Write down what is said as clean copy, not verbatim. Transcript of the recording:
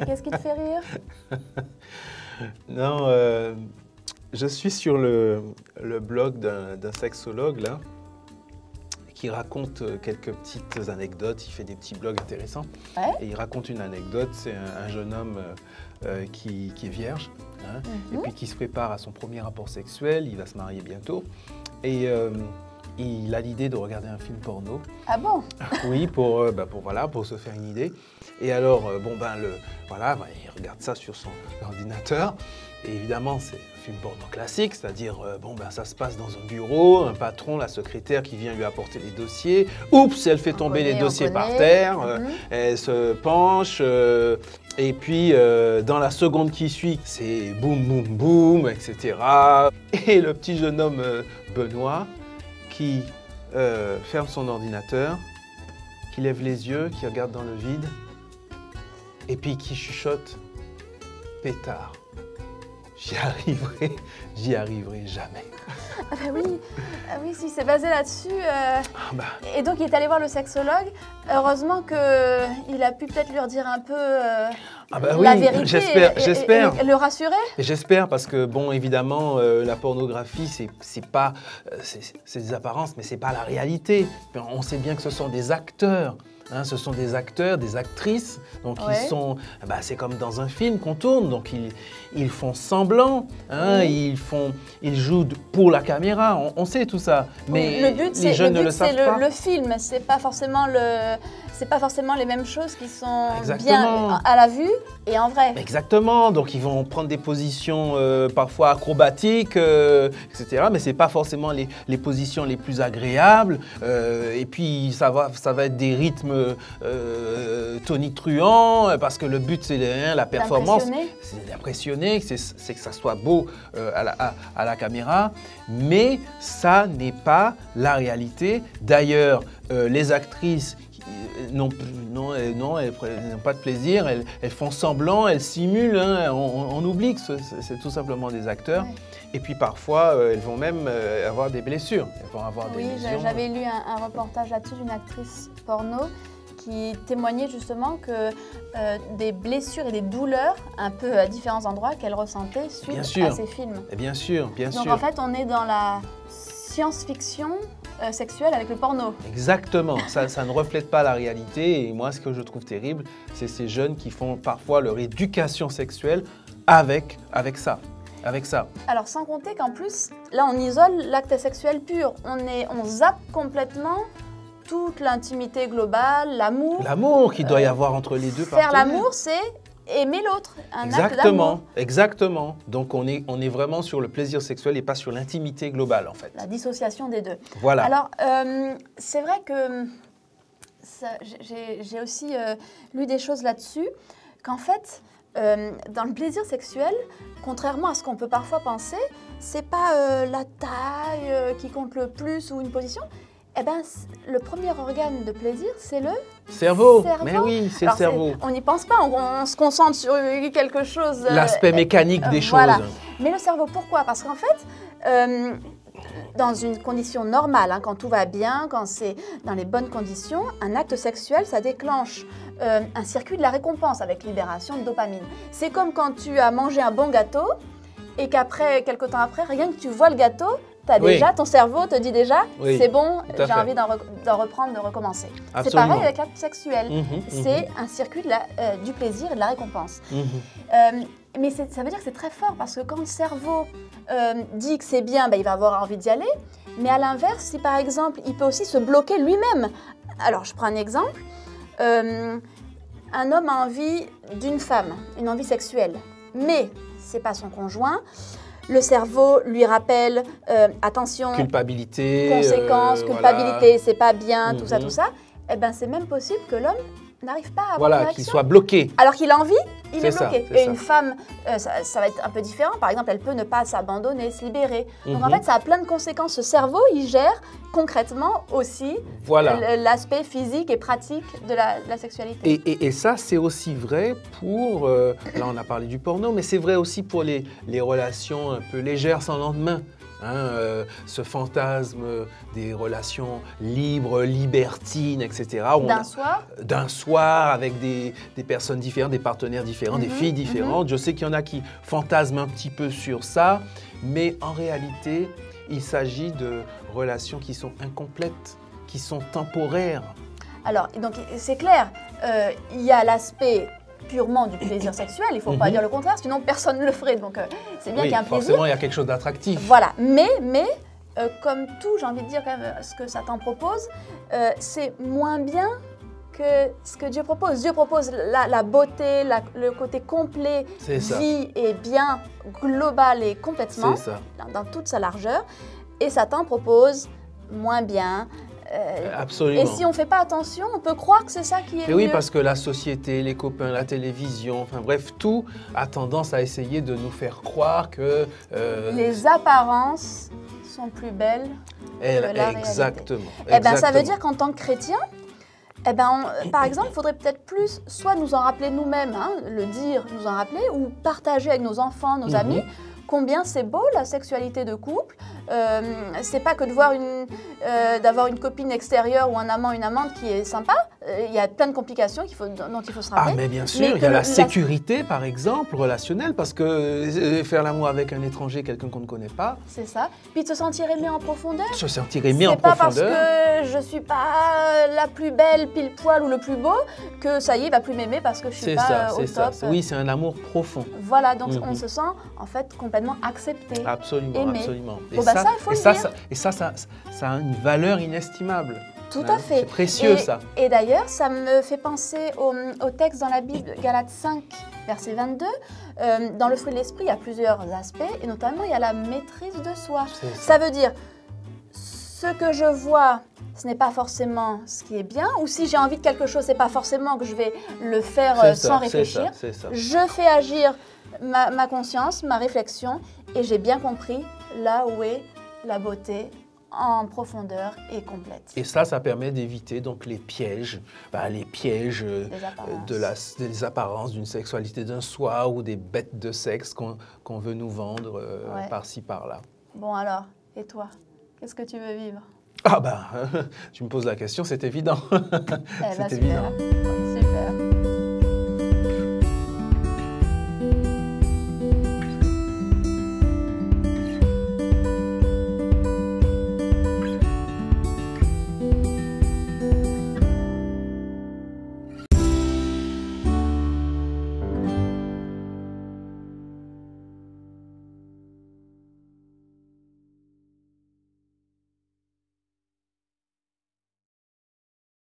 Qu'est-ce qui te fait rire? Non, je suis sur le blog d'un sexologue là, qui raconte quelques petites anecdotes. Il fait des petits blogs intéressants. Ouais. Et il raconte une anecdote, c'est un jeune homme qui est vierge, hein, et puis qui se prépare à son premier rapport sexuel. Il va se marier bientôt. Et il a l'idée de regarder un film porno. Ah bon? Oui, pour se faire une idée. Et alors, il regarde ça sur son ordinateur. Et évidemment, c'est un film porno classique, c'est-à-dire, ça se passe dans un bureau, un patron, la secrétaire qui vient lui apporter les dossiers. Oups, elle fait tomber les dossiers par terre, elle se penche, et puis dans la seconde qui suit, c'est boum, boum, boum, etc. Et le petit jeune homme Benoît qui ferme son ordinateur, qui lève les yeux, qui regarde dans le vide, et puis qui chuchote « pétard ». J'y arriverai jamais. Ah bah oui, si c'est basé là-dessus. Et donc il est allé voir le sexologue. Heureusement qu'il a pu peut-être lui redire un peu la vérité. J'espère. Et le rassurer. J'espère parce que bon, évidemment, la pornographie, c'est des apparences, mais c'est pas la réalité. On sait bien que ce sont des acteurs. Hein, ce sont des acteurs, des actrices, donc c'est comme dans un film qu'on tourne, donc ils font semblant, hein, ils jouent pour la caméra, on sait tout ça, mais les jeunes ne le savent pas. Le film, c'est pas forcément les mêmes choses qui sont bien à la vue et en vrai. Exactement, donc ils vont prendre des positions parfois acrobatiques, etc., mais c'est pas forcément les positions les plus agréables, et puis ça va être des rythmes tonitruants, parce que le but c'est la performance, c'est d'impressionner, c'est que ça soit beau à la caméra, mais ça n'est pas la réalité. D'ailleurs, les actrices elles n'ont pas de plaisir, elles font semblant, elles simulent, hein, on oublie que c'est tout simplement des acteurs. Ouais. Et puis parfois, elles vont même avoir des blessures. Elles vont avoir des lésions. J'avais lu un reportage là-dessus d'une actrice porno qui témoignait justement que des blessures et des douleurs un peu à différents endroits qu'elle ressentait suite à ces films. Bien sûr. Donc en fait, on est dans la science-fiction sexuelle avec le porno. Exactement, ça ne reflète pas la réalité et moi ce que je trouve terrible, c'est ces jeunes qui font parfois leur éducation sexuelle avec ça. Alors sans compter qu'en plus, là on isole l'acte sexuel pur, on zappe complètement toute l'intimité globale, l'amour. L'amour qu'il doit y avoir entre les deux partenaires. Faire l'amour, c'est aimer l'autre, un acte d'amour. Exactement. Donc on est vraiment sur le plaisir sexuel et pas sur l'intimité globale en fait. La dissociation des deux. Voilà. Alors c'est vrai que j'ai aussi lu des choses là-dessus, qu'en fait dans le plaisir sexuel, contrairement à ce qu'on peut parfois penser, c'est pas la taille qui compte le plus ou une position. Eh ben, le premier organe de plaisir, c'est le cerveau. Mais oui, c'est le cerveau. On n'y pense pas, on se concentre sur quelque chose. L'aspect mécanique des choses. Voilà. Mais le cerveau, pourquoi? Parce qu'en fait, dans une condition normale, hein, quand tout va bien, quand c'est dans les bonnes conditions, un acte sexuel, ça déclenche un circuit de la récompense avec libération de dopamine. C'est comme quand tu as mangé un bon gâteau et qu'après, quelques temps après, rien que tu vois le gâteau, ton cerveau te dit déjà, c'est bon, j'ai envie d'en reprendre, de recommencer. C'est pareil avec l'acte sexuel. C'est un circuit du plaisir et de la récompense. Mais ça veut dire que c'est très fort parce que quand le cerveau dit que c'est bien, il va avoir envie d'y aller. Mais à l'inverse, si par exemple, il peut aussi se bloquer lui-même. Alors, je prends un exemple. Un homme a envie d'une femme, une envie sexuelle. Mais ce n'est pas son conjoint. Le cerveau lui rappelle, attention, culpabilité, conséquences, culpabilité, c'est pas bien, tout ça. Eh bien, c'est même possible que l'homme n'arrive pas à avoir une réaction. Qu'il soit bloqué. Alors qu'il a envie, il est bloqué. Et une femme, ça va être un peu différent. Par exemple, elle peut ne pas s'abandonner, se libérer. Donc en fait, ça a plein de conséquences. Ce cerveau, il gère concrètement aussi l'aspect physique et pratique de la sexualité. Et ça, c'est aussi vrai pour, là on a parlé du porno, mais c'est vrai aussi pour les relations un peu légères sans lendemain. hein, ce fantasme des relations libres, libertines, etc. D'un soir avec des personnes différentes, des partenaires différents, des filles différentes. Je sais qu'il y en a qui fantasment un petit peu sur ça, mais en réalité, il s'agit de relations qui sont incomplètes, qui sont temporaires. Alors, donc c'est clair, il y a l'aspect purement du plaisir sexuel, il ne faut pas dire le contraire, sinon personne ne le ferait, donc c'est bien qu'il y ait un plaisir. Forcément, il y a quelque chose d'attractif. Voilà, mais comme tout, j'ai envie de dire quand même, ce que Satan propose, c'est moins bien que ce que Dieu propose. Dieu propose la beauté, le côté complet, vie et bien, global et complètement, dans toute sa largeur, et Satan propose moins bien. Absolument. Et si on ne fait pas attention, on peut croire que c'est ça qui est mieux. Oui, parce que la société, les copains, la télévision, enfin bref, tout a tendance à essayer de nous faire croire que... les apparences sont plus belles que la exactement. réalité. Eh bien, ça veut dire qu'en tant que chrétien, par exemple, il faudrait peut-être plus, soit nous en rappeler nous-mêmes, hein, le dire, nous en rappeler, ou partager avec nos enfants, nos amis, combien c'est beau la sexualité de couple. C'est pas que d'avoir une copine extérieure ou un amant, une amante qui est sympa. Il y a plein de complications dont il faut se rappeler. Ah, mais bien sûr, il y a la sécurité, par exemple, relationnelle, parce que faire l'amour avec un étranger, quelqu'un qu'on ne connaît pas... C'est ça. Puis de se sentir aimé en profondeur. Se sentir aimé en profondeur. C'est pas parce que je suis pas la plus belle, pile poil ou le plus beau, que ça y est, il va plus m'aimer parce que je suis pas au top. Oui, c'est un amour profond. Voilà, donc on se sent en fait complètement accepté. Absolument, aimé. Absolument. Bon, ça, il faut le dire. Et ça a une valeur inestimable. Tout à fait. C'est précieux, ça. Et d'ailleurs, ça me fait penser au texte dans la Bible, Galates 5, verset 22. Dans le fruit de l'esprit, il y a plusieurs aspects, et notamment, il y a la maîtrise de soi. Ça veut dire, ce que je vois, ce n'est pas forcément ce qui est bien, ou si j'ai envie de quelque chose, ce n'est pas forcément que je vais le faire sans réfléchir. Je fais agir ma conscience, ma réflexion, et j'ai bien compris là où est la beauté en profondeur et complète. Et ça permet d'éviter donc les pièges des apparences d'une sexualité d'un soi ou des bêtes de sexe qu'on veut nous vendre par-ci par-là. Bon alors, et toi, qu'est-ce que tu veux vivre? Ah ben, tu me poses la question, c'est évident. C'est évident.